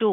2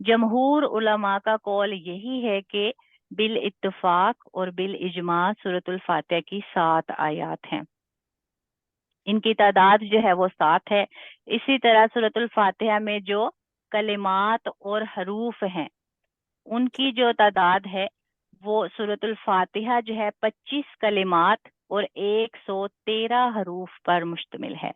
جمہور علماء کا قول یہی ہے کہ بالاتفاق اور بالاجماع سورۃ الفاتحہ کی 7 آیات ہیں، ان کی تعداد جو ہے وہ 7 ہے۔ اسی طرح سورۃ الفاتحہ میں جو کلمات اور حروف ہیں ان کی جو تعداد ہے وہ سورۃ الفاتحہ جو ہے 25 کلمات اور 113 حروف پر مشتمل ہے۔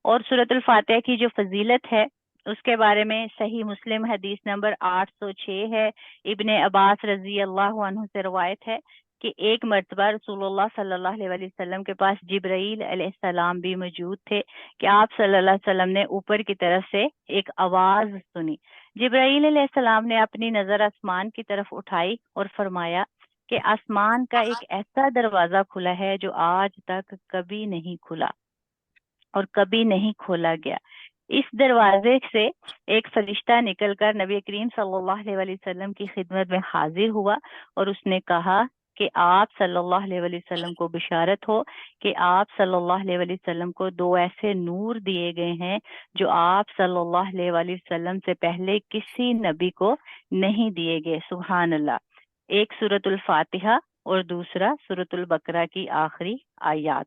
اور سورۃ الفاتحہ کی جو فضیلت ہے اس کے بارے میں صحیح مسلم حدیث نمبر 806 ہے، ابن عباس رضی اللہ عنہ سے روایت ہے کہ ایک مرتبہ رسول اللہ صلی اللہ علیہ وسلم کے پاس جبرائیل علیہ السلام بھی موجود تھے کہ آپ صلی اللہ علیہ وسلم نے اوپر کی طرف سے ایک آواز سنی۔ جبرائیل علیہ السلام نے اپنی نظر آسمان کی طرف اٹھائی اور فرمایا کہ آسمان کا ایک ایسا دروازہ کھلا ہے جو آج تک کبھی نہیں کھلا اور کبھی نہیں کھولا گیا۔ اس دروازے سے ایک فرشتہ نکل کر نبی کریم صلی اللہ علیہ وسلم کی خدمت میں حاضر ہوا اور اس نے کہا کہ آپ صلی اللہ علیہ وسلم کو بشارت ہو کہ آپ صلی اللہ علیہ وسلم کو 2 ایسے نور دیے گئے ہیں جو آپ صلی اللہ علیہ وسلم سے پہلے کسی نبی کو نہیں دیے گئے۔ سبحان اللہ۔ ایک سورۃ الفاتحہ اور دوسرا سورۃ البقرہ کی آخری آیات۔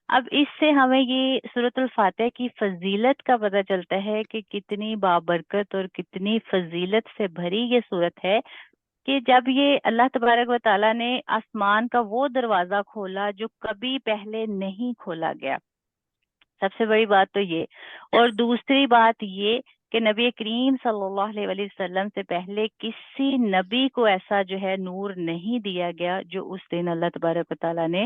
اب اس سے ہمیں یہ سورۃ الفاتحہ کی فضیلت کا پتہ چلتا ہے کہ کتنی بابرکت اور کتنی فضیلت سے بھری یہ سورت ہے کہ جب یہ اللہ تبارک و تعالیٰ نے آسمان کا وہ دروازہ کھولا جو کبھی پہلے نہیں کھولا گیا، سب سے بڑی بات تو یہ، اور دوسری بات یہ کہ نبی کریم صلی اللہ علیہ وسلم سے پہلے کسی نبی کو ایسا جو ہے نور نہیں دیا گیا جو اس دن اللہ تبارک و تعالیٰ نے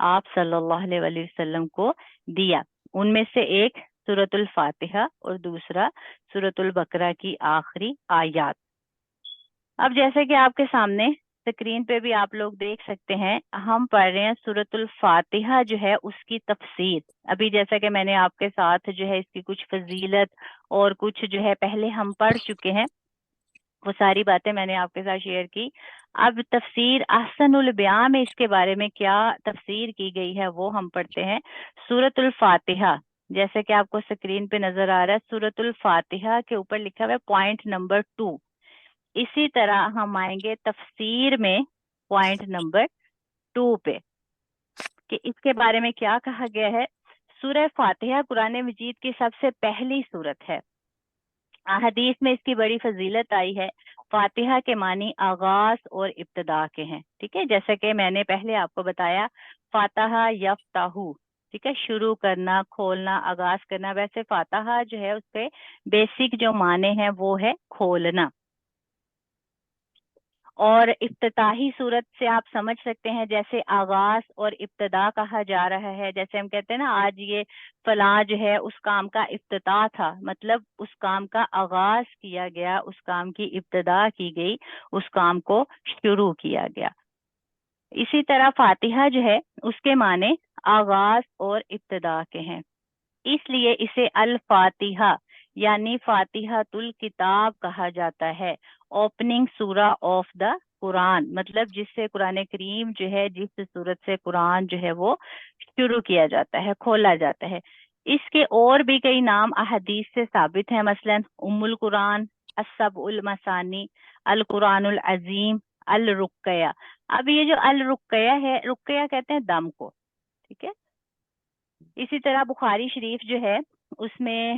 آپ صلی اللہ علیہ وسلم کو دیا۔ ان میں سے ایک سورۃ الفاتحہ اور دوسرا سورۃ البقرہ کی آخری آیات۔ اب جیسے کہ آپ کے سامنے اسکرین پہ بھی آپ لوگ دیکھ سکتے ہیں، ہم پڑھ رہے ہیں سورۃ الفاتحہ جو ہے اس کی تفسیر۔ ابھی جیسا کہ میں نے آپ کے ساتھ جو ہے اس کی کچھ فضیلت اور کچھ جو ہے پہلے ہم پڑھ چکے ہیں، وہ ساری باتیں میں نے آپ کے ساتھ شیئر کی۔ اب تفسیر احسن البیاں میں اس کے بارے میں کیا تفسیر کی گئی ہے وہ ہم پڑھتے ہیں۔ سورۃ الفاتحہ جیسے کہ آپ کو اسکرین پہ نظر آ رہا ہے، سورۃ الفاتحہ کے اوپر لکھا ہوا ہے پوائنٹ نمبر 2۔ اسی طرح ہم آئیں گے تفسیر میں پوائنٹ نمبر 2 پہ کہ اس کے بارے میں کیا کہا گیا ہے۔ سورہ فاتحہ قرآن مجید کی سب سے پہلی سورت ہے۔ حدیث میں اس کی بڑی فضیلت آئی ہے۔ فاتحہ کے معنی آغاز اور ابتدا کے ہیں، ٹھیک ہے، جیسا کہ میں نے پہلے آپ کو بتایا فاتحہ یفتح، ٹھیک ہے، شروع کرنا، کھولنا، آغاز کرنا۔ ویسے فاتحہ جو ہے اس کے بیسک جو معنی ہیں وہ ہے کھولنا۔ اور افتتاحی صورت سے آپ سمجھ سکتے ہیں جیسے آغاز اور ابتدا کہا جا رہا ہے، جیسے ہم کہتے ہیں نا آج یہ فلاں جو ہے اس کام کا افتتاح تھا، مطلب اس کام کا آغاز کیا گیا، اس کام کی ابتدا کی گئی، اس کام کو شروع کیا گیا۔ اسی طرح فاتحہ جو ہے اس کے معنی آغاز اور ابتدا کے ہیں، اس لیے اسے الفاتحہ یعنی فاتحۃ الکتاب کہا جاتا ہے، اوپننگ سورہ آف دا قرآن، مطلب جس سے قرآن کریم جو ہے، جس صورت سے قرآن جو ہے وہ شروع کیا جاتا ہے، کھولا جاتا ہے۔ اس کے اور بھی کئی نام احادیث سے ثابت ہیں، مثلا ام القرآن، السبع المثانی، القرآن العظیم، الرقیہ۔ اب یہ جو الرقیہ ہے، رقیہ کہتے ہیں دم کو، ٹھیک ہے۔ اسی طرح بخاری شریف جو ہے اس میں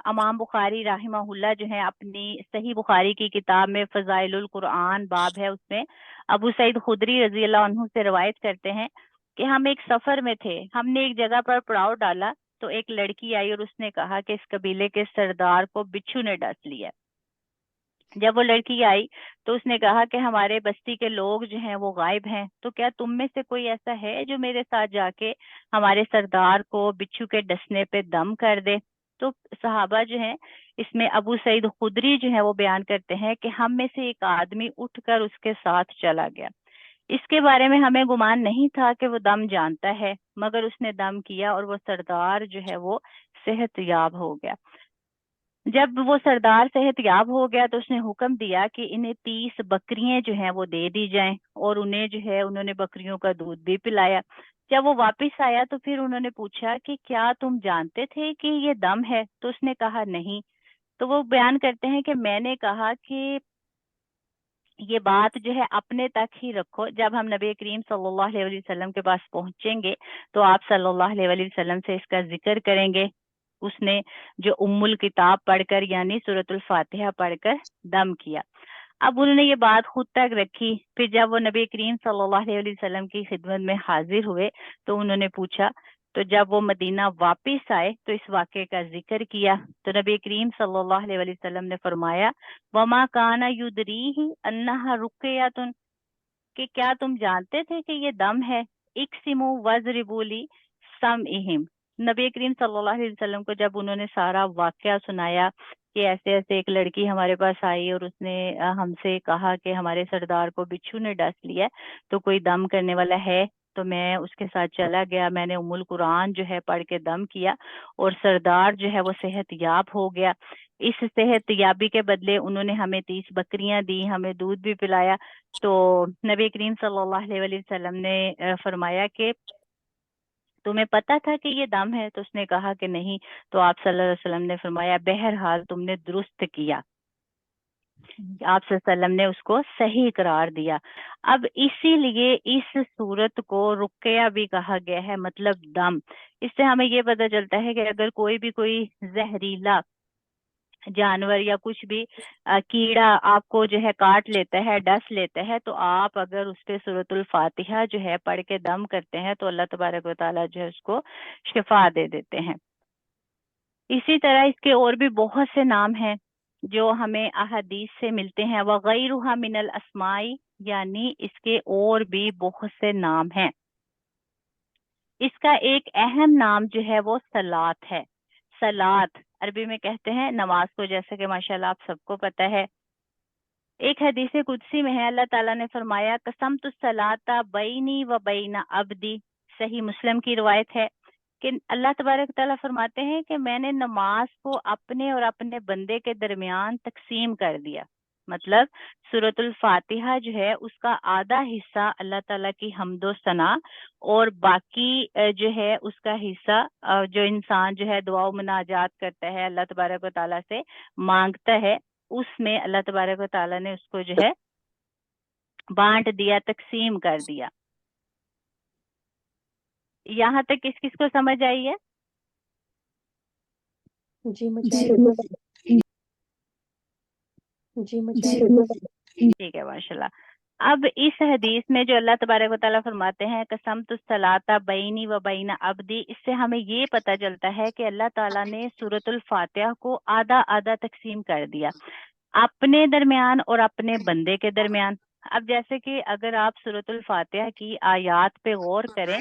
امام بخاری رحمہ اللہ جو ہے اپنی صحیح بخاری کی کتاب میں فضائل القرآن باب ہے، اس میں ابو سعید خدری رضی اللہ عنہ سے روایت کرتے ہیں کہ ہم ایک سفر میں تھے، ہم نے ایک جگہ پر پڑاؤ ڈالا تو ایک لڑکی آئی اور اس نے کہا کہ اس قبیلے کے سردار کو بچھو نے ڈس لیا۔ جب وہ لڑکی آئی تو اس نے کہا کہ ہمارے بستی کے لوگ جو ہیں وہ غائب ہیں، تو کیا تم میں سے کوئی ایسا ہے جو میرے ساتھ جا کے ہمارے سردار کو بچھو کے ڈسنے پہ دم کر دے؟ تو صحابہ جو ہیں اس میں ابو سعید خدری جو ہے وہ بیان کرتے ہیں کہ ہم میں سے ایک آدمی اٹھ کر اس کے ساتھ چلا گیا۔ اس کے بارے میں ہمیں گمان نہیں تھا کہ وہ دم جانتا ہے، مگر اس نے دم کیا اور وہ سردار جو ہے وہ صحت یاب ہو گیا۔ جب وہ سردار صحت یاب ہو گیا تو اس نے حکم دیا کہ انہیں 30 بکریاں جو ہیں وہ دے دی جائیں، اور انہیں جو ہے انہوں نے بکریوں کا دودھ بھی پلایا۔ جب وہ واپس آیا تو پھر انہوں نے پوچھا کہ کیا تم جانتے تھے کہ یہ دم ہے؟ تو اس نے کہا نہیں۔ تو وہ بیان کرتے ہیں کہ میں نے کہا کہ یہ بات جو ہے اپنے تک ہی رکھو، جب ہم نبی کریم صلی اللہ علیہ وسلم کے پاس پہنچیں گے تو آپ صلی اللہ علیہ وسلم سے اس کا ذکر کریں گے۔ اس نے جو ام الکتاب پڑھ کر یعنی سورۃ الفاتحہ پڑھ کر دم کیا۔ اب انہوں نے یہ بات خود تک رکھی، پھر جب وہ نبی کریم صلی اللہ علیہ وسلم کی خدمت میں حاضر ہوئے تو انہوں نے پوچھا، تو جب وہ مدینہ واپس آئے تو اس واقعے کا ذکر کیا تو نبی کریم صلی اللہ علیہ وسلم نے فرمایا وما کان یدریہ انہا رقیۃ، کہ کیا تم جانتے تھے کہ یہ دم ہے؟ اقسموا وضربوا لی سمعہم، نبی کریم صلی اللہ علیہ وسلم کو جب انہوں نے سارا واقعہ سنایا کہ ایسے ایسے ایک لڑکی ہمارے پاس آئی اور اس نے ہم سے کہا کہ ہمارے سردار کو بچھو نے ڈس لیا تو کوئی دم کرنے والا ہے، تو میں اس کے ساتھ چلا گیا، میں نے ام القرآن جو ہے پڑھ کے دم کیا اور سردار جو ہے وہ صحت یاب ہو گیا۔ اس صحت یابی کے بدلے انہوں نے ہمیں 30 بکریاں دی، ہمیں دودھ بھی پلایا۔ تو نبی کریم صلی اللہ علیہ وسلم نے فرمایا کہ تمہیں پتا تھا کہ یہ دم ہے؟ تو اس نے کہا کہ نہیں۔ تو آپ صلی اللہ علیہ وسلم نے فرمایا بہرحال تم نے درست کیا، آپ صلی اللہ علیہ وسلم نے اس کو صحیح قرار دیا۔ اب اسی لیے اس صورت کو رقیہ بھی کہا گیا ہے، مطلب دم۔ اس سے ہمیں یہ پتہ چلتا ہے کہ اگر کوئی زہریلا جانور یا کچھ بھی کیڑا آپ کو جو ہے کاٹ لیتا ہے، ڈس لیتا ہے، تو آپ اگر اس پہ سورۃ الفاتحہ جو ہے پڑھ کے دم کرتے ہیں تو اللہ تبارک و تعالیٰ جو ہے اس کو شفا دے دیتے ہیں۔ اسی طرح اس کے اور بھی بہت سے نام ہیں جو ہمیں احادیث سے ملتے ہیں، وغیرہ من الاسماء، یعنی اس کے اور بھی بہت سے نام ہیں۔ اس کا ایک اہم نام جو ہے وہ صلاۃ ہے۔ صلاۃ عربی میں کہتے ہیں نماز کو، جیسا کہ ماشاءاللہ آپ سب کو پتہ ہے۔ ایک حدیث قدسی میں ہے، اللہ تعالیٰ نے فرمایا قسمت الصلاۃ بینی و بین عبدی، صحیح مسلم کی روایت ہے کہ اللہ تبارک تعالیٰ فرماتے ہیں کہ میں نے نماز کو اپنے اور اپنے بندے کے درمیان تقسیم کر دیا۔ مطلب سورۃ الفاتحہ جو ہے اس کا آدھا حصہ اللہ تعالیٰ کی حمد و ثنا اور باقی جو ہے اس کا حصہ جو انسان جو ہے دعا و مناجات کرتا ہے، اللہ تبارک و تعالیٰ سے مانگتا ہے، اس میں اللہ تبارک و تعالیٰ نے اس کو جو ہے بانٹ دیا، تقسیم کر دیا۔ یہاں تک کس کس کو سمجھ آئی ہے؟ جی مجھے ٹھیک ہے، ماشاءاللہ۔ اب اس حدیث میں جو اللہ تبارک و تعالیٰ فرماتے ہیں قسمت الصلاۃ بینی و بین عبدی، اس سے ہمیں یہ پتہ چلتا ہے کہ اللہ تعالیٰ نے سورۃ الفاتحہ کو آدھا آدھا تقسیم کر دیا، اپنے درمیان اور اپنے بندے کے درمیان۔ اب جیسے کہ اگر آپ سورۃ الفاتحہ کی آیات پہ غور کریں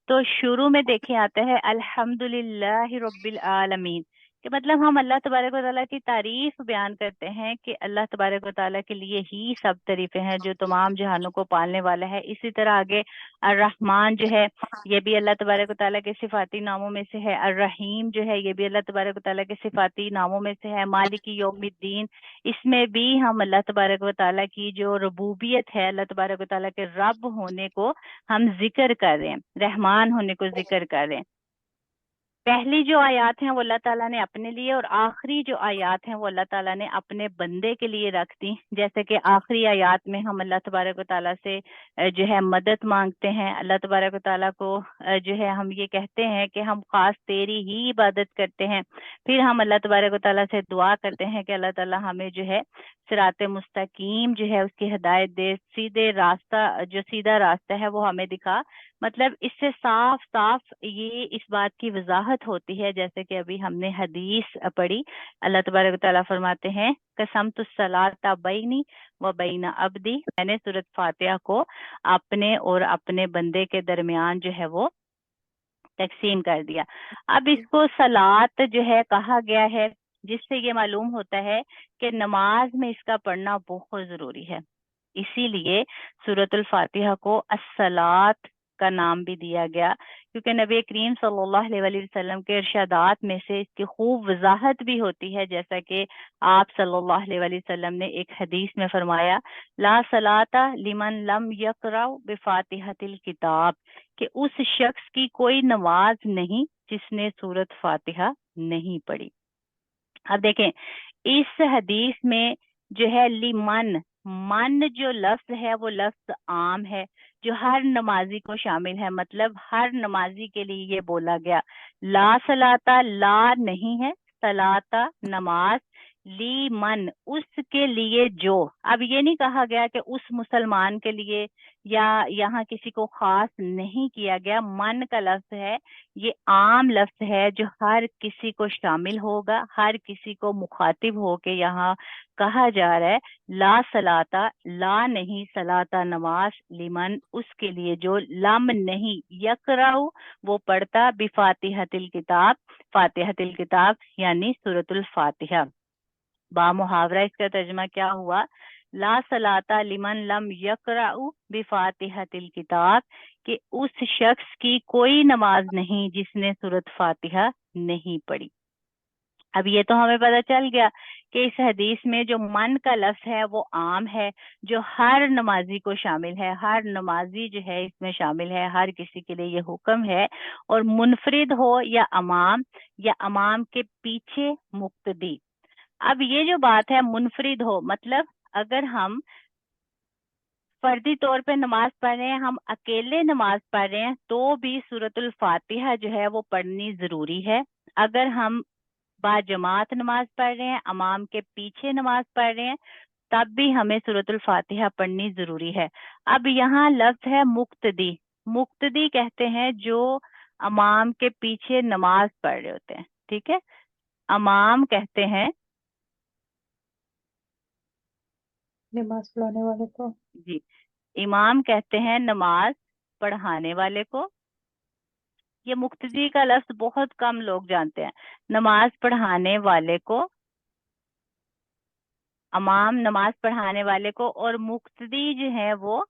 تو شروع میں دیکھیں آتا ہے الحمدللہ رب العالمین، کہ مطلب ہم اللہ تبارک و تعالیٰ کی تعریف بیان کرتے ہیں کہ اللہ تبارک و تعالیٰ کے لیے ہی سب تعریفیں ہیں جو تمام جہانوں کو پالنے والا ہے۔ اسی طرح آگے الرحمن جو ہے یہ بھی اللہ تبارک و تعالیٰ کے صفاتی ناموں میں سے ہے، الرحیم جو ہے یہ بھی اللہ تبارک و تعالیٰ کے صفاتی ناموں میں سے ہے، مالک یوم الدین اس میں بھی ہم اللہ تبارک و تعالیٰ کی جو ربوبیت ہے، اللہ تبارک و تعالیٰ کے رب ہونے کو ہم ذکر کر رہے ہیں، رحمان ہونے کو ذکر کر رہے ہیں۔ پہلی جو آیات ہیں وہ اللہ تعالیٰ نے اپنے لیے اور آخری جو آیات ہیں وہ اللہ تعالیٰ نے اپنے بندے کے لیے رکھ دی۔ جیسے کہ آخری آیات میں ہم اللہ تبارک و تعالیٰ سے جو ہے مدد مانگتے ہیں، اللہ تبارک و تعالیٰ کو جو ہے ہم یہ کہتے ہیں کہ ہم خاص تیری ہی عبادت کرتے ہیں۔ پھر ہم اللہ تبارک و تعالیٰ سے دعا کرتے ہیں کہ اللہ تعالیٰ ہمیں جو ہے صراط مستقیم جو ہے اس کی ہدایت دے، سیدھے راستہ جو سیدھا راستہ ہے وہ ہمیں دکھا۔ مطلب اس سے صاف صاف یہ اس بات کی وضاحت ہوتی ہے، جیسے کہ ابھی ہم نے حدیث پڑھی، اللہ تبارک و تعالیٰ فرماتے ہیں قسمت الصلاۃ بینی و بین عبدی، میں نے سورۃ فاتحہ کو اپنے اور اپنے بندے کے درمیان جو ہے وہ تقسیم کر دیا۔ اب اس کو صلاۃ جو ہے کہا گیا ہے، جس سے یہ معلوم ہوتا ہے کہ نماز میں اس کا پڑھنا بہت ضروری ہے۔ اسی لیے سورۃ الفاتحہ کو الصلاۃ کا نام بھی دیا گیا، کیونکہ نبی کریم صلی اللہ علیہ وسلم کے ارشادات میں سے اس کی خوب وضاحت بھی ہوتی ہے، جیسا کہ آپ صلی اللہ علیہ وسلم نے ایک حدیث میں فرمایا لا صلاۃ لمن لم یقرأ بفاتحۃ الکتاب، کہ اس شخص کی کوئی نماز نہیں جس نے سورۃ فاتحہ نہیں پڑھی۔ اب دیکھیں اس حدیث میں جو ہے لیمن، من جو لفظ ہے وہ لفظ عام ہے جو ہر نمازی کو شامل ہے، مطلب ہر نمازی کے لیے یہ بولا گیا۔ لا صلاتا، لا نہیں ہے، صلاتا نماز، لی من اس کے لیے جو، اب یہ نہیں کہا گیا کہ اس مسلمان کے لیے یا یہاں کسی کو خاص نہیں کیا گیا، من کا لفظ ہے یہ عام لفظ ہے جو ہر کسی کو شامل ہوگا، ہر کسی کو مخاطب ہو کے یہاں کہا جا رہا ہے۔ لا صلاتا، لا نہیں، صلاتا نماز، لمن اس کے لیے جو، لم نہیں، یقرأ وہ پڑھتا، بفاتحۃ الکتاب، فاتحۃ الکتاب یعنی سورۃ الفاتحہ۔ با محاورہ اس کا ترجمہ کیا ہوا؟ لا صلاتا لمن لم یقرأ بفاتحۃ الکتاب، کہ اس شخص کی کوئی نماز نہیں جس نے سورۃ فاتحہ نہیں پڑھی۔ اب یہ تو ہمیں پتہ چل گیا کہ اس حدیث میں جو من کا لفظ ہے وہ عام ہے جو ہر نمازی کو شامل ہے، ہر نمازی جو ہے اس میں شامل ہے، ہر کسی کے لیے یہ حکم ہے، اور منفرد ہو یا امام کے پیچھے مقتدی۔ اب یہ جو بات ہے منفرد ہو، مطلب اگر ہم فردی طور پہ نماز پڑھ رہے ہیں، ہم اکیلے نماز پڑھ رہے ہیں تو بھی سورۃ الفاتحہ جو ہے وہ پڑھنی ضروری ہے۔ اگر ہم با جماعت نماز پڑھ رہے ہیں، امام کے پیچھے نماز پڑھ رہے ہیں، تب بھی ہمیں سورۃ الفاتحہ پڑھنی ضروری ہے۔ اب یہاں لفظ ہے مقتدی، مقتدی کہتے ہیں جو امام کے پیچھے نماز پڑھ رہے ہوتے ہیں، ٹھیک ہے؟ امام کہتے ہیں، نماز پڑھانے والے کو، جی، امام کہتے ہیں نماز پڑھانے والے کو۔ یہ مقتدی کا لفظ بہت کم لوگ جانتے ہیں۔ نماز پڑھانے والے کو، امام نماز پڑھانے والے کو، اور مقتدی جو ہے وہ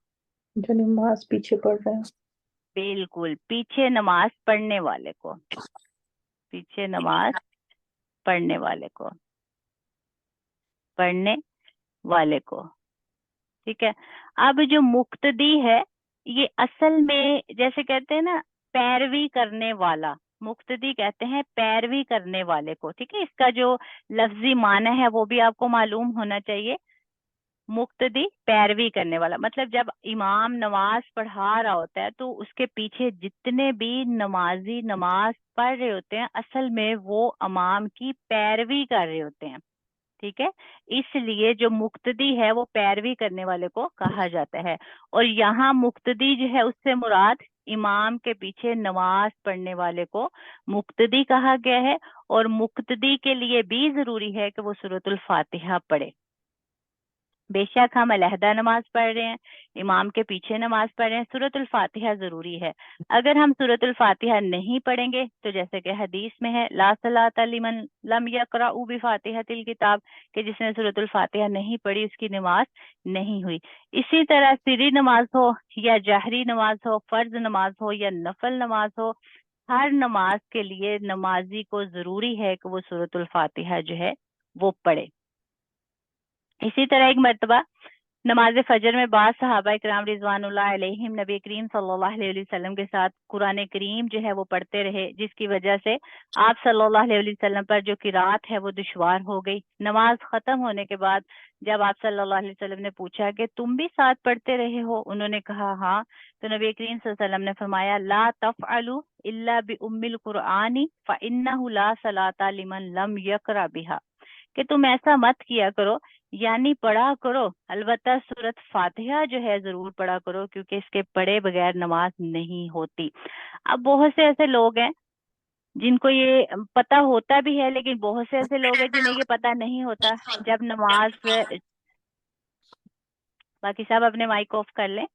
جو نماز پیچھے پڑھ رہے ہیں۔ بالکل پیچھے نماز پڑھنے والے کو، پیچھے نماز پڑھنے والے کو، پڑھنے والے کو، ٹھیک ہے؟ اب جو مقتدی ہے یہ اصل میں جیسے کہتے ہیں نا پیروی کرنے والا، مقتدی کہتے ہیں پیروی کرنے والے کو، ٹھیک ہے؟ اس کا جو لفظی معنی ہے وہ بھی آپ کو معلوم ہونا چاہیے۔ مقتدی پیروی کرنے والا، مطلب جب امام نماز پڑھا رہا ہوتا ہے تو اس کے پیچھے جتنے بھی نمازی نماز پڑھ رہے ہوتے ہیں اصل میں وہ امام کی پیروی کر رہے ہوتے ہیں، ٹھیک ہے؟ اس لیے جو مقتدی ہے وہ پیروی کرنے والے کو کہا جاتا ہے۔ اور یہاں مقتدی جو ہے اس سے مراد امام کے پیچھے نماز پڑھنے والے کو مقتدی کہا گیا ہے، اور مقتدی کے لیے بھی ضروری ہے کہ وہ سورۃ الفاتحہ پڑھے۔ بے شک ہم علیحدہ نماز پڑھ رہے ہیں، امام کے پیچھے نماز پڑھ رہے ہیں، سورۃ الفاتحہ ضروری ہے۔ اگر ہم سورۃ الفاتحہ نہیں پڑھیں گے تو جیسے کہ حدیث میں ہے لا صلاۃ لمن لم یقرأ بفاتحۃ الکتاب، کہ جس نے سورۃ الفاتحہ نہیں پڑھی اس کی نماز نہیں ہوئی۔ اسی طرح سری نماز ہو یا جہری نماز ہو، فرض نماز ہو یا نفل نماز ہو، ہر نماز کے لیے نمازی کو ضروری ہے کہ وہ سورۃ الفاتحہ جو ہے وہ پڑھے۔ اسی طرح ایک مرتبہ نماز فجر میں بعض صحابہ کرام رضوان اللہ علیہم نبی کریم صلی اللہ علیہ وسلم کے ساتھ قرآن کریم جو ہے وہ پڑھتے رہے، جس کی وجہ سے آپ صلی اللہ علیہ وسلم پر جو قرات ہے وہ دشوار ہو گئی۔ نماز ختم ہونے کے بعد جب آپ صلی اللہ علیہ وسلم نے پوچھا کہ تم بھی ساتھ پڑھتے رہے ہو، انہوں نے کہا ہاں، تو نبی کریم صلی اللہ علیہ وسلم نے فرمایا لا تفعلوا الا بام القرآن فانہ لا صلاۃ لمن لم یقرأ بها، کہ تم ایسا مت کیا کرو، یعنی پڑھا کرو، البتہ سورۃ فاتحہ جو ہے ضرور پڑھا کرو، کیونکہ اس کے پڑھے بغیر نماز نہیں ہوتی۔ اب بہت سے ایسے لوگ ہیں جن کو یہ پتہ ہوتا بھی ہے، لیکن بہت سے ایسے لوگ ہیں جنہیں یہ پتہ نہیں ہوتا۔ جب نماز، باقی سب اپنے مائک آف کر لیں۔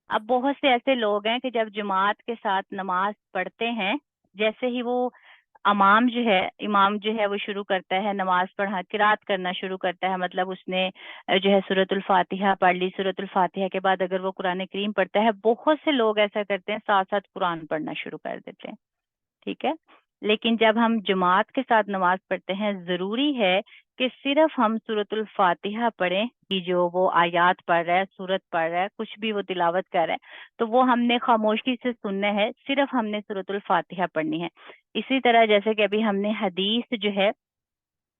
اب بہت سے ایسے لوگ ہیں کہ جب جماعت کے ساتھ نماز پڑھتے ہیں، جیسے ہی وہ امام جو ہے وہ شروع کرتا ہے نماز پڑھا قرات کرنا شروع کرتا ہے، مطلب اس نے جو ہے سورۃ الفاتحہ پڑھ لی، سورۃ الفاتحہ کے بعد اگر وہ قرآن کریم پڑھتا ہے، بہت سے لوگ ایسا کرتے ہیں ساتھ ساتھ قرآن پڑھنا شروع کر دیتے ہیں، ٹھیک ہے؟ لیکن جب ہم جماعت کے ساتھ نماز پڑھتے ہیں ضروری ہے کہ صرف ہم سورۃ الفاتحہ پڑھیں، کہ جو وہ آیات پڑھ رہا ہے، سورت پڑھ رہا ہے، کچھ بھی وہ تلاوت کر رہا ہے تو وہ ہم نے خاموشی سے سننا ہے، صرف ہم نے سورۃ الفاتحہ پڑھنی ہے۔ اسی طرح جیسے کہ ابھی ہم نے حدیث جو ہے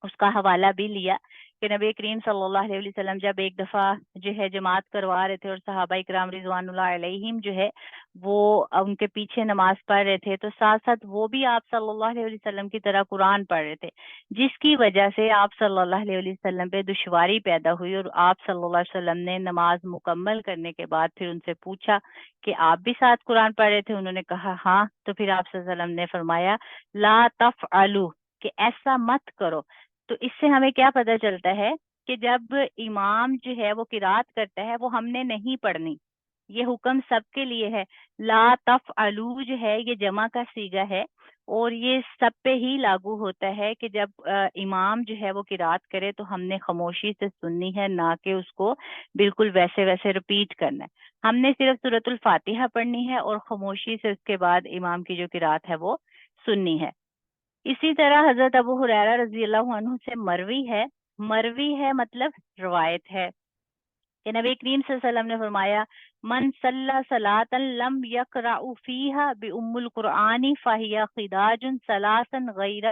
اس کا حوالہ بھی لیا کہ نبی کریم صلی اللہ علیہ وسلم جب ایک دفعہ جو ہے جماعت کروا رہے تھے اور صحابہ کرام رضوان اللہ علیہم جو ہے وہ ان کے پیچھے نماز پڑھ رہے تھے، تو ساتھ ساتھ وہ بھی آپ صلی اللہ علیہ وسلم کی طرح قرآن پڑھ رہے تھے، جس کی وجہ سے آپ صلی اللہ علیہ وسلم پہ دشواری پیدا ہوئی، اور آپ صلی اللہ علیہ وسلم نے نماز مکمل کرنے کے بعد پھر ان سے پوچھا کہ آپ بھی ساتھ قرآن پڑھ رہے تھے؟ انہوں نے کہا ہاں، تو پھر آپ صلی اللہ علیہ وسلم نے فرمایا لا تفعلوا، کہ ایسا مت کرو۔ تو اس سے ہمیں کیا پتہ چلتا ہے کہ جب امام جو ہے وہ قرات کرتا ہے وہ ہم نے نہیں پڑھنی، یہ حکم سب کے لیے ہے۔ لا تفعلوا جو ہے یہ جمع کا صیغہ ہے، اور یہ سب پہ ہی لاگو ہوتا ہے کہ جب امام جو ہے وہ قرات کرے تو ہم نے خاموشی سے سننی ہے، نہ کہ اس کو بالکل ویسے ویسے رپیٹ کرنا ہے۔ ہم نے صرف سورۃ الفاتحہ پڑھنی ہے اور خاموشی سے اس کے بعد امام کی جو قرات ہے وہ سننی ہے۔ اسی طرح حضرت ابو ہریرہ رضی اللہ عنہ سے مروی ہے مطلب روایت ہے کہ نبی کریم صلی اللہ علیہ وسلم نے فرمایا من صلی صلاۃ لم یقرأ فیہا بأم القرآن فہی خداج ثلاثا غیر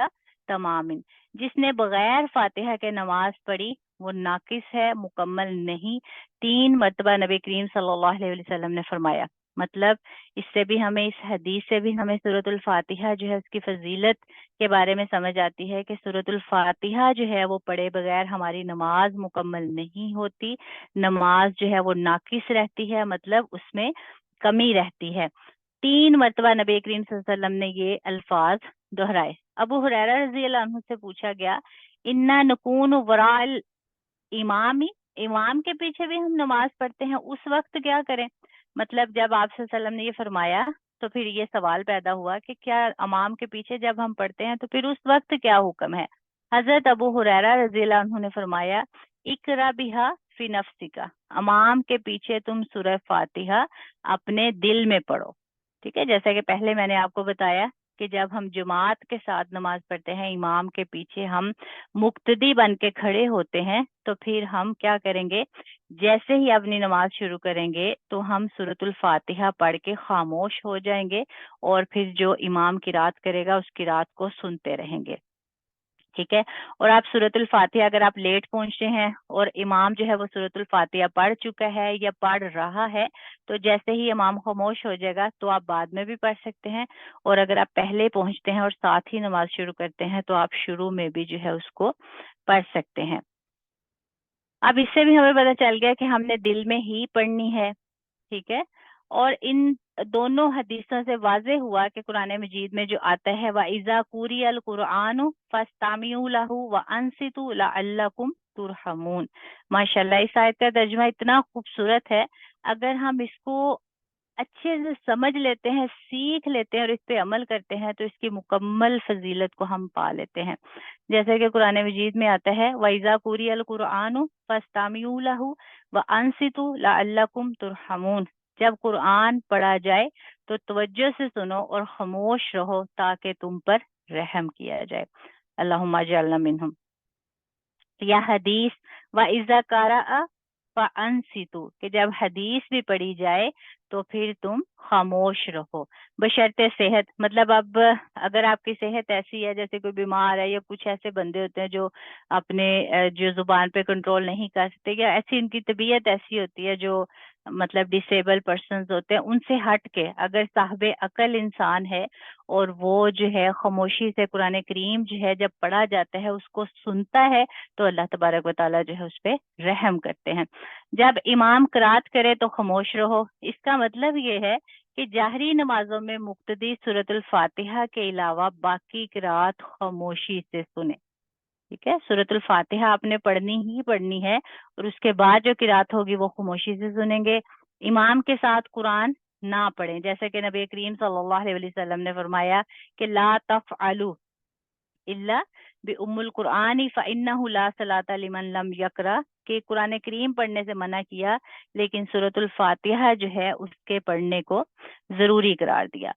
تمام، جس نے بغیر فاتحہ کے نماز پڑھی وہ ناقص ہے، مکمل نہیں، 3 مرتبہ نبی کریم صلی اللہ علیہ وسلم نے فرمایا۔ مطلب اس سے بھی ہمیں، اس حدیث سے بھی ہمیں سورۃ الفاتحہ جو ہے اس کی فضیلت کے بارے میں سمجھ آتی ہے کہ سورۃ الفاتحہ جو ہے وہ پڑھے بغیر ہماری نماز مکمل نہیں ہوتی، نماز جو ہے وہ ناقص رہتی ہے، مطلب اس میں کمی رہتی ہے۔ 3 مرتبہ نبی کریم صلی اللہ علیہ وسلم نے یہ الفاظ دہرائے۔ ابو ہریرہ رضی اللہ عنہ سے پوچھا گیا انا نکون وراء الامام، امام کے پیچھے بھی ہم نماز پڑھتے ہیں، اس وقت کیا کریں؟ مطلب جب آپ صلی اللہ علیہ وسلم نے یہ فرمایا تو پھر یہ سوال پیدا ہوا کہ کیا امام کے پیچھے جب ہم پڑھتے ہیں تو پھر اس وقت کیا حکم ہے؟ حضرت ابو ہریرہ رضی اللہ عنہ نے فرمایا اقرا بہا فی نفسک، امام کے پیچھے تم سورہ فاتحہ اپنے دل میں پڑھو۔ ٹھیک ہے، جیسا کہ پہلے میں نے آپ کو بتایا کہ جب ہم جماعت کے ساتھ نماز پڑھتے ہیں، امام کے پیچھے ہم مقتدی بن کے کھڑے ہوتے ہیں، تو پھر ہم کیا کریں گے؟ جیسے ہی اپنی نماز شروع کریں گے تو ہم سورۃ الفاتحہ پڑھ کے خاموش ہو جائیں گے، اور پھر جو امام قرات کرے گا اس قرات کو سنتے رہیں گے۔ ٹھیک ہے، اور آپ سورۃ الفاتحہ اگر آپ لیٹ پہنچتے ہیں اور امام جو ہے وہ سورۃ الفاتحہ پڑھ چکا ہے یا پڑھ رہا ہے، تو جیسے ہی امام خاموش ہو جائے گا تو آپ بعد میں بھی پڑھ سکتے ہیں، اور اگر آپ پہلے پہنچتے ہیں اور ساتھ ہی نماز شروع کرتے ہیں تو آپ شروع میں بھی جو ہے اس کو پڑھ سکتے ہیں۔ اب اس سے بھی ہمیں پتہ چل گیا کہ ہم نے دل میں ہی پڑھنی ہے۔ ٹھیک ہے، اور ان دونوں حدیثوں سے واضح ہوا کہ قرآن مجید میں جو آتا ہے وَإِذَا قُرِئَ الْقُرْآنُ فَاسْتَمِعُوا لَهُ وَأَنصِتُوا لَعَلَّكُمْ تُرْحَمُونَ۔ ماشاءاللہ اس آیت کا ترجمہ اتنا خوبصورت ہے، اگر ہم اس کو اچھے سے سمجھ لیتے ہیں، سیکھ لیتے ہیں اور اس پہ عمل کرتے ہیں تو اس کی مکمل فضیلت کو ہم پا لیتے ہیں۔ جیسے کہ قرآن مجید میں آتا ہے وَإِذَا قُرِئَ الْقُرْآنُ فَاسْتَمِعُوا لَهُ وَأَنصِتُوا لَعَلَّكُمْ تُرْحَمُونَ، جب قرآن پڑھا جائے تو توجہ سے سنو اور خاموش رہو تاکہ تم پر رحم کیا جائے۔ اللہم اجعلنا منہم۔ یا حدیث وَإِذَا قَرَأَ فَأَنصِتُوا، کہ جب حدیث بھی پڑھی جائے تو پھر تم خاموش رہو بشرط صحت۔ مطلب اب اگر آپ کی صحت ایسی ہے جیسے کوئی بیمار ہے، یا کچھ ایسے بندے ہوتے ہیں جو اپنے جو زبان پہ کنٹرول نہیں کر سکتے، یا ایسی ان کی طبیعت ایسی ہوتی ہے جو مطلب ڈسیبل پرسنز ہوتے ہیں، ان سے ہٹ کے اگر صاحب عقل انسان ہے اور وہ جو ہے خاموشی سے قرآن کریم جو ہے جب پڑھا جاتا ہے اس کو سنتا ہے تو اللہ تبارک و تعالیٰ جو ہے اس پہ رحم کرتے ہیں۔ جب امام قرات کرے تو خاموش رہو، اس کا مطلب یہ ہے کہ جاہری نمازوں میں مقتدی سورۃ الفاتحہ کے علاوہ باقی قرات خاموشی سے سنیں۔ ٹھیک ہے، سورۃ الفاتحہ آپ نے پڑھنی ہی پڑھنی ہے، اور اس کے بعد جو قرات ہوگی وہ خاموشی سے سنیں گے۔ امام کے ساتھ قرآن نہ پڑھیں، جیسے کہ نبی کریم صلی اللہ علیہ وسلم نے فرمایا کہ لا تفعلوا الا بأم القرآن فإنه لا صلاۃ لمن لم یقرأ، کہ قرآن کریم پڑھنے سے منع کیا لیکن سورۃ الفاتحہ جو ہے اس کے پڑھنے کو ضروری قرار دیا۔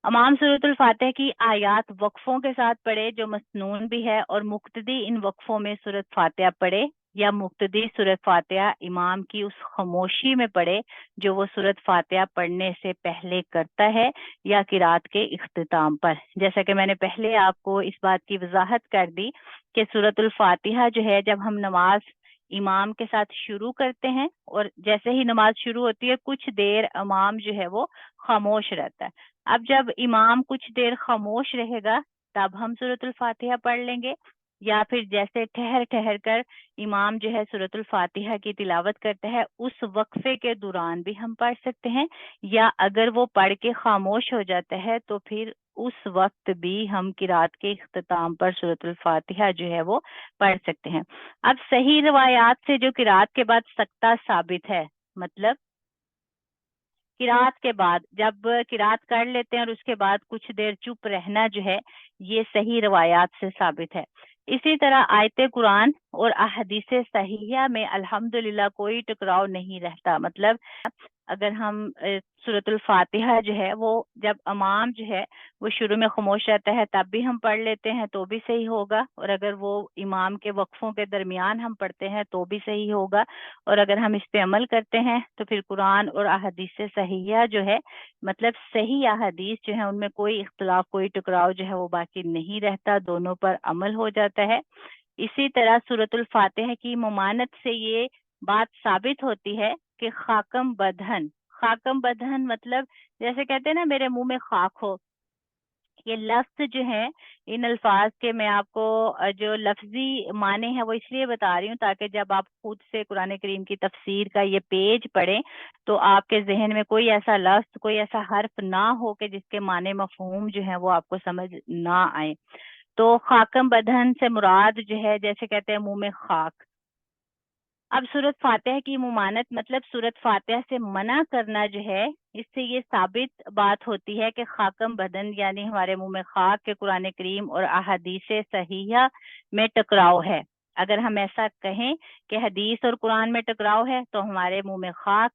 امام سورۃ الفاتحہ کی آیات وقفوں کے ساتھ پڑھے جو مسنون بھی ہے، اور مقتدی ان وقفوں میں سورۃ فاتحہ پڑھے یا مقتدی سورۃ فاتحہ امام کی اس خاموشی میں پڑھے جو وہ سورۃ فاتحہ پڑھنے سے پہلے کرتا ہے یا قرات کے اختتام پر. جیسا کہ میں نے پہلے آپ کو اس بات کی وضاحت کر دی کہ سورۃ الفاتحہ جو ہے جب ہم نماز امام کے ساتھ شروع کرتے ہیں اور جیسے ہی نماز شروع ہوتی ہے کچھ دیر امام جو ہے وہ خاموش رہتا ہے. اب جب امام کچھ دیر خاموش رہے گا تب ہم سورۃ الفاتحہ پڑھ لیں گے، یا پھر جیسے ٹھہر ٹھہر کر امام جو ہے سورۃ الفاتحہ کی تلاوت کرتا ہے اس وقفے کے دوران بھی ہم پڑھ سکتے ہیں، یا اگر وہ پڑھ کے خاموش ہو جاتا ہے تو پھر اس وقت بھی ہم قرات کے اختتام پر سورۃ الفاتحہ جو ہے وہ پڑھ سکتے ہیں. اب صحیح روایات سے جو قرات کے بعد سکتہ ثابت ہے، مطلب قرات کے بعد جب قرات کر لیتے ہیں اور اس کے بعد کچھ دیر چپ رہنا جو ہے یہ صحیح روایات سے ثابت ہے. اسی طرح آیت قرآن اور احادیث صحیحہ میں الحمدللہ کوئی ٹکراؤ نہیں رہتا. مطلب اگر ہم سورۃ الفاتحہ جو ہے وہ جب امام جو ہے وہ شروع میں خاموش رہتا ہے تب بھی ہم پڑھ لیتے ہیں تو بھی صحیح ہوگا، اور اگر وہ امام کے وقفوں کے درمیان ہم پڑھتے ہیں تو بھی صحیح ہوگا، اور اگر ہم اس پہ عمل کرتے ہیں تو پھر قرآن اور احادیث صحیحہ جو ہے مطلب صحیح احادیث جو ہے ان میں کوئی اختلاف کوئی ٹکراؤ جو ہے وہ باقی نہیں رہتا، دونوں پر عمل ہو جاتا ہے. اسی طرح سورۃ الفاتحہ کی ممانت سے یہ بات ثابت ہوتی ہے کہ خاکم بدہن مطلب جیسے کہتے ہیں نا میرے منہ میں خاک ہو. یہ لفظ جو ہے ان الفاظ کے میں آپ کو جو لفظی معنی ہے وہ اس لیے بتا رہی ہوں تاکہ جب آپ خود سے قرآن کریم کی تفسیر کا یہ پیج پڑھیں تو آپ کے ذہن میں کوئی ایسا لفظ کوئی ایسا حرف نہ ہو کہ جس کے معنی مفہوم جو ہے وہ آپ کو سمجھ نہ آئے. تو خاکم بدہن سے مراد جو ہے جیسے کہتے ہیں منہ میں خاک. اب سورۃ فاتحہ کی ممانت مطلب سورۃ فاتحہ سے منع کرنا جو ہے اس سے یہ ثابت بات ہوتی ہے کہ خاکم بدن یعنی ہمارے منہ میں خاک کے قرآن کریم اور احادیث صحیحہ میں ٹکراؤ ہے. اگر ہم ایسا کہیں کہ حدیث اور قرآن میں ٹکراؤ ہے تو ہمارے منہ میں خاک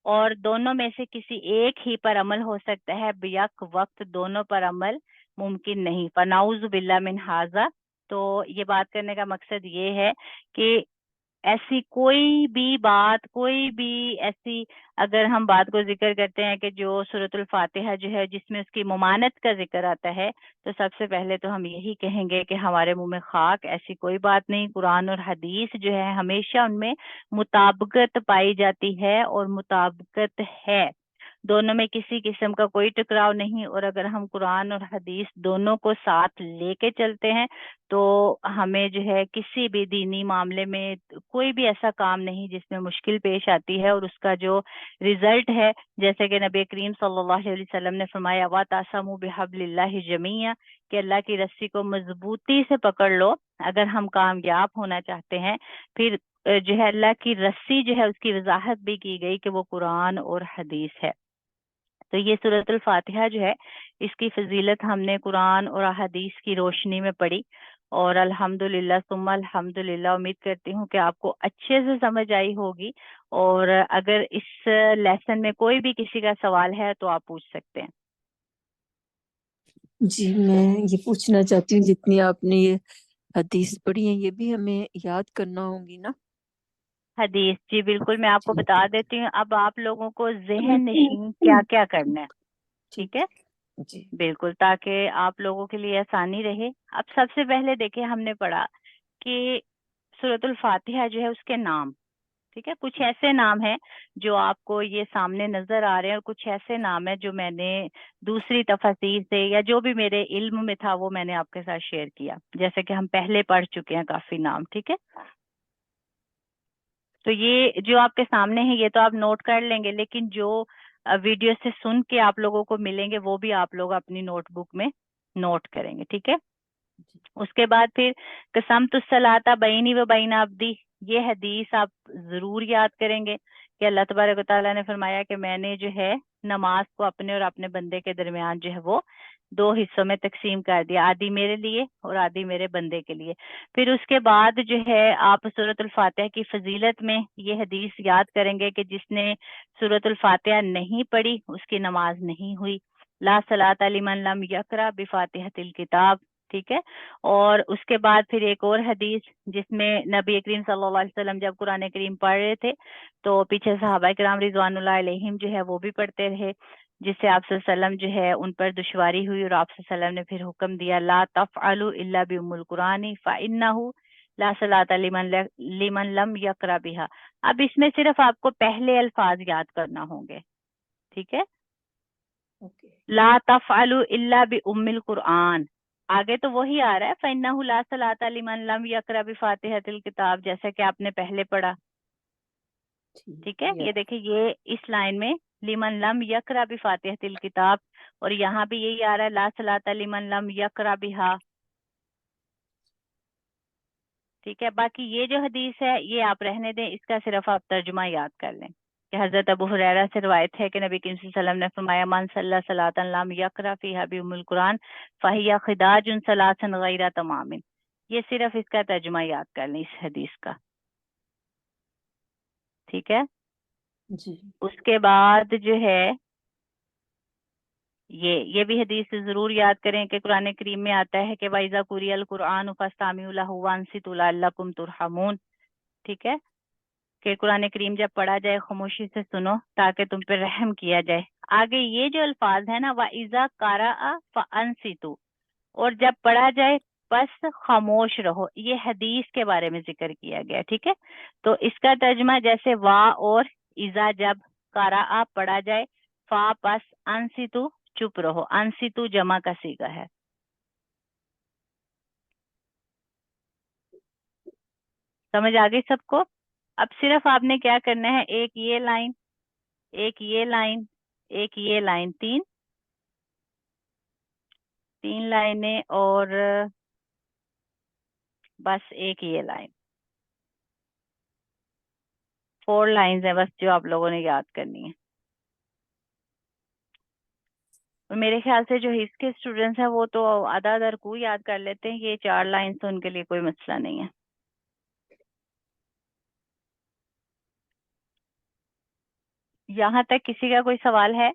اور دونوں میں سے کسی ایک ہی پر عمل ہو سکتا ہے، بیک وقت دونوں پر عمل ممکن نہیں. فنعوذ باللہ من ھذا. تو یہ بات کرنے کا مقصد یہ ہے کہ ایسی کوئی بھی بات کوئی بھی ایسی اگر ہم بات کو ذکر کرتے ہیں کہ جو سورۃ الفاتحہ جو ہے جس میں اس کی ممانت کا ذکر آتا ہے تو سب سے پہلے تو ہم یہی کہیں گے کہ ہمارے منہ میں خاک ایسی کوئی بات نہیں. قرآن اور حدیث جو ہے ہمیشہ ان میں مطابقت پائی جاتی ہے اور مطابقت ہے، دونوں میں کسی قسم کا کوئی ٹکراؤ نہیں. اور اگر ہم قرآن اور حدیث دونوں کو ساتھ لے کے چلتے ہیں تو ہمیں جو ہے کسی بھی دینی معاملے میں کوئی بھی ایسا کام نہیں جس میں مشکل پیش آتی ہے، اور اس کا جو ریزلٹ ہے جیسے کہ نبی کریم صلی اللہ علیہ وسلم نے فرمایا وَاعْتَصِمُوا بِحَبْلِ اللَّهِ جَمِيعًا کہ اللہ کی رسی کو مضبوطی سے پکڑ لو اگر ہم کامیاب ہونا چاہتے ہیں. پھر جو ہے اللہ کی رسی جو ہے اس کی وضاحت بھی کی گئی کہ وہ قرآن اور حدیث ہے. تو یہ سورۃ الفاتحہ جو ہے اس کی فضیلت ہم نے قرآن اور احادیث کی روشنی میں پڑھی، اور الحمدللہ ثم الحمدللہ امید کرتی ہوں کہ آپ کو اچھے سے سمجھ آئی ہوگی. اور اگر اس لیسن میں کوئی بھی کسی کا سوال ہے تو آپ پوچھ سکتے ہیں. جی میں یہ پوچھنا چاہتی ہوں جتنی آپ نے یہ حدیث پڑھی ہیں یہ بھی ہمیں یاد کرنا ہوں گی نا؟ حدیث جی بالکل میں آپ کو بتا دیتی ہوں. اب آپ لوگوں کو ذہن نشین کیا کیا کرنا ہے، ٹھیک ہے جی بالکل تاکہ آپ لوگوں کے لیے آسانی رہے. اب سب سے پہلے دیکھیں ہم نے پڑھا کہ سورۃ الفاتحہ جو ہے اس کے نام، ٹھیک ہے کچھ ایسے نام ہیں جو آپ کو یہ سامنے نظر آ رہے ہیں، اور کچھ ایسے نام ہیں جو میں نے دوسری تفاسیر سے یا جو بھی میرے علم میں تھا وہ میں نے آپ کے ساتھ شیئر کیا، جیسے کہ ہم پہلے پڑھ چکے ہیں کافی نام، ٹھیک ہے. تو یہ جو آپ کے سامنے ہے یہ تو آپ نوٹ کر لیں گے، لیکن جو ویڈیو سے سن کے آپ لوگوں کو ملیں گے وہ بھی آپ لوگ اپنی نوٹ بک میں نوٹ کریں گے، ٹھیک ہے. اس کے بعد پھر قسمت الصلاۃ بینی و بین عبدی، یہ حدیث آپ ضرور یاد کریں گے کہ اللہ تبارک و تعالیٰ نے فرمایا کہ میں نے جو ہے نماز کو اپنے اور اپنے بندے کے درمیان جو ہے وہ 2 حصوں میں تقسیم کر دیا، آدھی میرے لیے اور آدھی میرے بندے کے لیے. پھر اس کے بعد جو ہے آپ سورۃ الفاتحہ کی فضیلت میں یہ حدیث یاد کریں گے کہ جس نے سورۃ الفاتحہ نہیں پڑھی اس کی نماز نہیں ہوئی. لا صلاۃ لمن لم یقرأ بفاتحۃ الکتاب، ٹھیک ہے. اور اس کے بعد پھر ایک اور حدیث جس میں نبی کریم صلی اللہ علیہ وسلم جب قرآن کریم پڑھ رہے تھے تو پیچھے صحابہ کرام رضوان اللہ علیہم جو ہے وہ بھی پڑھتے رہے، جس سے آپ صلی اللہ علیہ وسلم جو ہے ان پر دشواری ہوئی، اور آپ صلی اللہ علیہ وسلم نے پھر حکم دیا لا تفعلوا الا بام القرآن فانه لا صلاۃ لمن لم یقرأ بها. اب اس میں صرف آپ کو پہلے الفاظ یاد کرنا ہوں گے، ٹھیک ہے. اوکے. لا تفعلوا الا بام القرآن، آگے تو وہی آ رہا ہے فإنه لا صلاۃ لمن لم یقرأ بفاتحۃ الکتاب، جیسا کہ آپ نے پہلے پڑھا، ٹھیک ہے. یہ دیکھیں یہ اس لائن میں لمن لم یقرأ بفاتحۃ الکتاب، اور یہاں بھی یہی آ رہا ہے لا صلاۃ لمن لم یقرأ بها، ٹھیک ہے. باقی یہ جو حدیث ہے یہ آپ رہنے دیں، اس کا صرف آپ ترجمہ یاد کر لیں کہ حضرت ابو ہریرہ سے روایت ہے کہ نبی کریم صلی اللہ علیہ وسلم نے فرمایا من صلی صلاۃ لم یقرأ فیہا بأم القرآن فہی خداج ثلاث غیر تمام. یہ صرف اس کا ترجمہ یاد کر لیں اس حدیث کا، ٹھیک ہے. جی. اس کے بعد جو ہے یہ بھی حدیث ضرور یاد کریں کہ قرآن کریم میں آتا ہے کہ وَإِذَا قُرِئَ الْقُرْآنُ فَاسْتَمِعُوا لَهُ وَأَنصِتُوا لَعَلَّكُمْ تُرْحَمُونَ، ٹھیک ہے. کہ قرآن کریم جب پڑھا جائے خاموشی سے سنو تاکہ تم پہ رحم کیا جائے. آگے یہ جو الفاظ ہے نا وَإِذَا قَرَأَ فَأَنصِتُوا، اور جب پڑھا جائے بس خاموش رہو، یہ حدیث کے بارے میں ذکر کیا گیا، ٹھیک ہے. تو اس کا ترجمہ جیسے وا اور اذا جب قرأ پڑھا جائے، فا پس انصتو چپ رہو، انصتو جمع کا صیغہ ہے. سمجھ آ گئی سب کو؟ اب صرف آپ نے کیا کرنا ہے، ایک یہ لائن، ایک یہ لائن، ایک یہ لائن، تین لائنیں، اور بس ایک یہ لائن، 4 لائنز ہیں بس جو آپ لوگوں نے یاد کرنی ہے. اور میرے خیال سے جو حفظ کے اسٹوڈنٹس ہیں وہ تو آدھا آدھا رکوع یاد کر لیتے ہیں، یہ 4 لائنز تو ان کے لیے کوئی مسئلہ نہیں ہے. یہاں تک کسی کا کوئی سوال ہے؟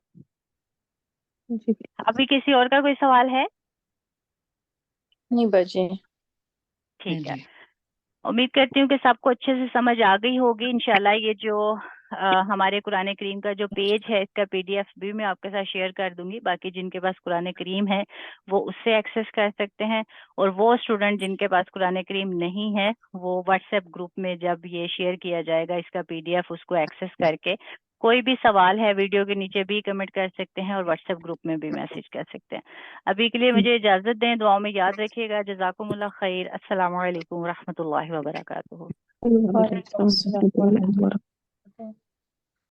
جی ابھی کسی اور کا کوئی سوال ہے؟ نہیں بجے. ٹھیک ہے. امید کرتی ہوں کہ سب کو اچھے سے سمجھ آ گئی ہوگی انشاءاللہ. یہ جو ہمارے قرآن کریم کا جو پیج ہے اس کا PDF بھی میں آپ کے ساتھ شیئر کر دوں گی. باقی جن کے پاس قرآن کریم ہے وہ اس سے ایکسیس کر سکتے ہیں، اور وہ اسٹوڈنٹ جن کے پاس قرآن کریم نہیں ہے وہ واٹس ایپ گروپ میں جب یہ شیئر کیا جائے گا اس کا PDF، اس کو ایکسیس کر کے کوئی بھی سوال ہے ویڈیو کے نیچے بھی کمنٹ کر سکتے ہیں، اور واٹس ایپ گروپ میں بھی میسج کر سکتے ہیں. ابھی کے لیے مجھے اجازت دیں، دعاؤں میں یاد رکھیے گا. جزاکم اللہ خیر. السلام علیکم ورحمۃ اللہ وبرکاتہ. وعلیکم السلام ورحمۃ اللہ.